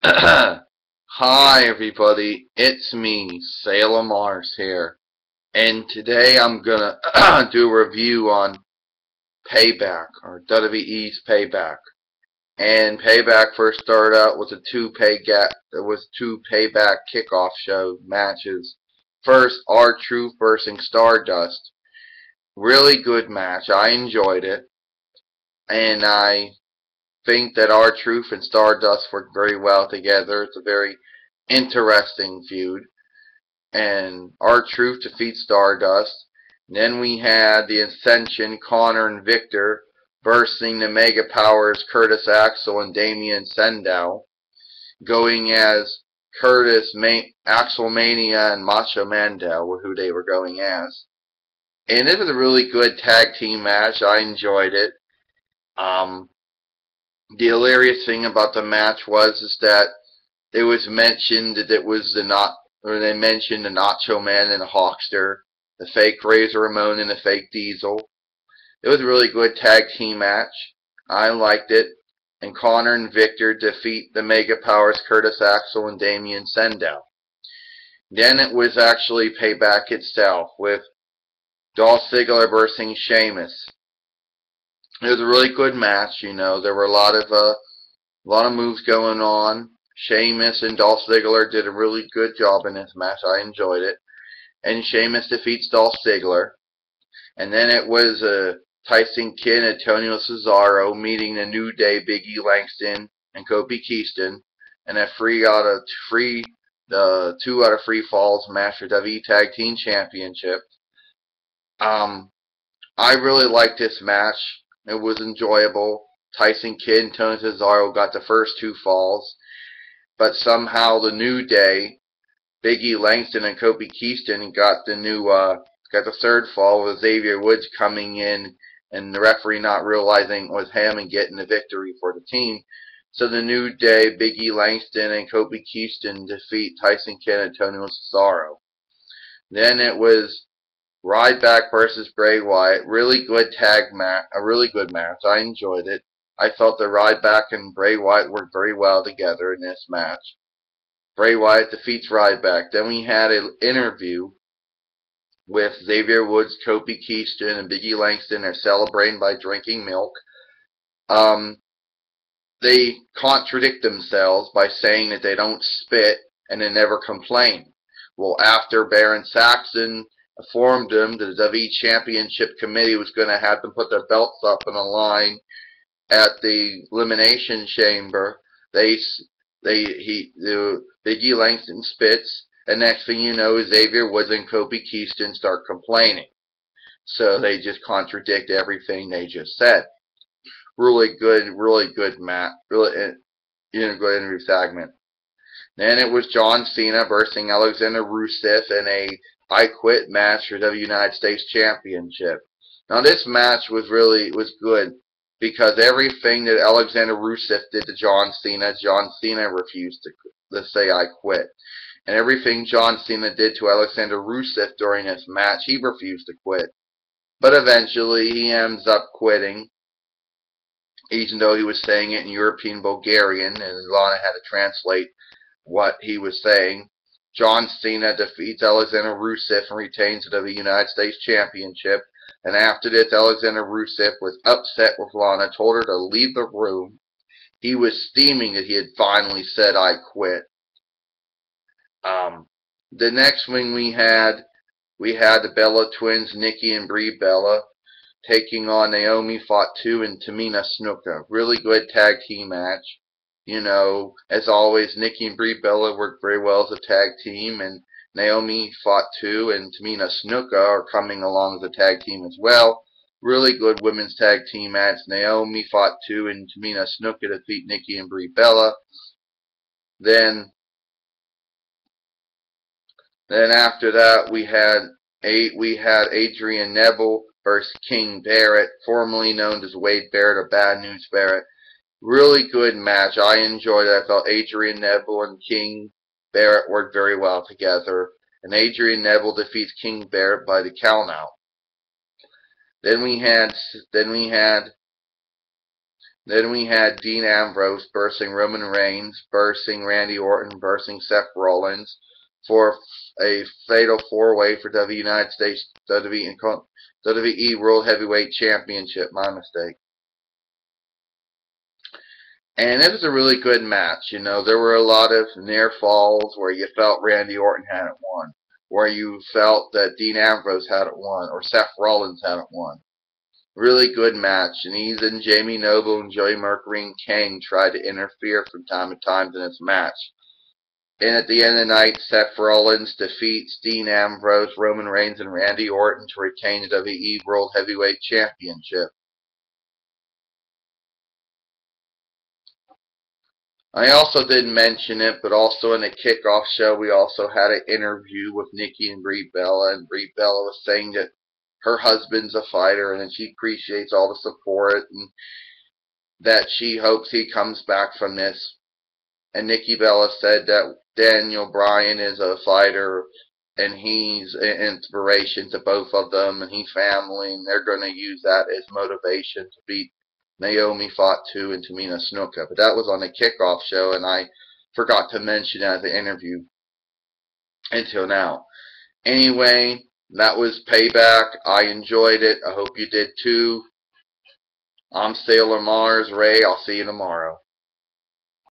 Hi everybody, it's me, Sailor Mars here, and today I'm gonna do a review on Payback, or WWE's Payback. And Payback first started out with two Payback kickoff show matches. First, R-Truth versus Stardust. Really good match. I enjoyed it, and I think that R-Truth and Stardust work very well together. It's a very interesting feud. And R-Truth defeats Stardust. And then we had the Ascension, Connor and Victor, versus the Mega Powers, Curtis Axel and Damien Sandow, going as Axel Mania and Macho Mandel were who they were going as. And it was a really good tag team match. I enjoyed it. The hilarious thing about the match was that it was mentioned that it was they mentioned the Nacho Man and the Hawkster, the fake Razor Ramon and the fake Diesel. It was a really good tag team match. I liked it. And Connor and Victor defeat the Mega Powers, Curtis Axel and Damien Sandow. Then it was actually Payback itself with Dolph Ziggler versus Sheamus. It was a really good match. There were a lot of moves going on. Sheamus and Dolph Ziggler did a really good job in this match. I enjoyed it. And Sheamus defeats Dolph Ziggler. And then it was Tyson Kidd and Antonio Cesaro meeting the New Day, Big E Langston and Kofi Kingston, and a two out of three falls match for WWE Tag Team Championship. I really liked this match. It was enjoyable. Tyson Kidd and Tony Cesaro got the first two falls, but somehow the New Day, Big E Langston and Kofi Kingston got the third fall with Xavier Woods coming in and the referee not realizing it was him and getting the victory for the team. So the New Day, Big E Langston and Kofi Kingston defeat Tyson Kidd and Antonio Cesaro. Then it was Ryback versus Bray Wyatt. Really good a really good match. I enjoyed it. I thought that Ryback and Bray Wyatt worked very well together in this match. Bray Wyatt defeats Ryback. Then we had an interview with Xavier Woods, Kofi Kingston, and Big E Langston. They're celebrating by drinking milk. They contradict themselves by saying that they don't spit and they never complain. Well, after Baron Saxon informed them that the WWE Championship Committee was going to have them put their belts up on the line at the Elimination Chamber, the Big E Langston spits, and next thing you know, Xavier Woods and Kofi Kingston start complaining. So they just contradict everything they just said. Really good match. Good interview segment. Then it was John Cena versus Alexander Rusev in a I Quit match for the United States Championship. Now this match was good because everything that Alexander Rusev did to John Cena refused to say I quit. And everything John Cena did to Alexander Rusev during this match, he refused to quit. But eventually he ends up quitting, even though he was saying it in European Bulgarian, and Lana had to translate what he was saying. John Cena defeats Alexander Rusev and retains the United States Championship. And after this, Alexander Rusev was upset with Lana, told her to leave the room. He was steaming that he had finally said, I quit. The next thing we had the Bella Twins, Nikki and Brie Bella, taking on Naomi Fatu and Tamina Snuka. Really good tag team match. As always, Nikki and Brie Bella worked very well as a tag team, and Naomi Fatu and Tamina Snuka are coming along as a tag team as well. Really good women's tag team match. Naomi Fatu and Tamina Snuka defeat Nikki and Brie Bella. Then after that, we had Adrian Neville versus King Barrett, formerly known as Wade Barrett or Bad News Barrett. Really good match. I enjoyed it. I thought Adrian Neville and King Barrett worked very well together. And Adrian Neville defeats King Barrett by the countout. Then we had then we had then we had Dean Ambrose versing Roman Reigns, versing Randy Orton, versing Seth Rollins for a fatal four-way for WWE United States WWE World Heavyweight Championship. My mistake. And it was a really good match. You know, there were a lot of near falls where you felt Randy Orton hadn't won, where you felt that Dean Ambrose hadn't won, or Seth Rollins hadn't won. Really good match. And even Jamie Noble and Joey Mercury and Kane tried to interfere from time to time in this match. And at the end of the night, Seth Rollins defeats Dean Ambrose, Roman Reigns, and Randy Orton to retain the WWE World Heavyweight Championship. I also didn't mention it, but also in the kickoff show, we also had an interview with Nikki and Brie Bella, and Brie Bella was saying that her husband's a fighter and that she appreciates all the support and that she hopes he comes back from this. And Nikki Bella said that Daniel Bryan is a fighter and he's an inspiration to both of them, and he's family, and they're going to use that as motivation to beat Naomi fought too and Tamina Snuka. But that was on the kickoff show, and I forgot to mention that at the interview until now. Anyway, that was Payback. I enjoyed it. I hope you did too. I'm Sailor Mars Ray. I'll see you tomorrow.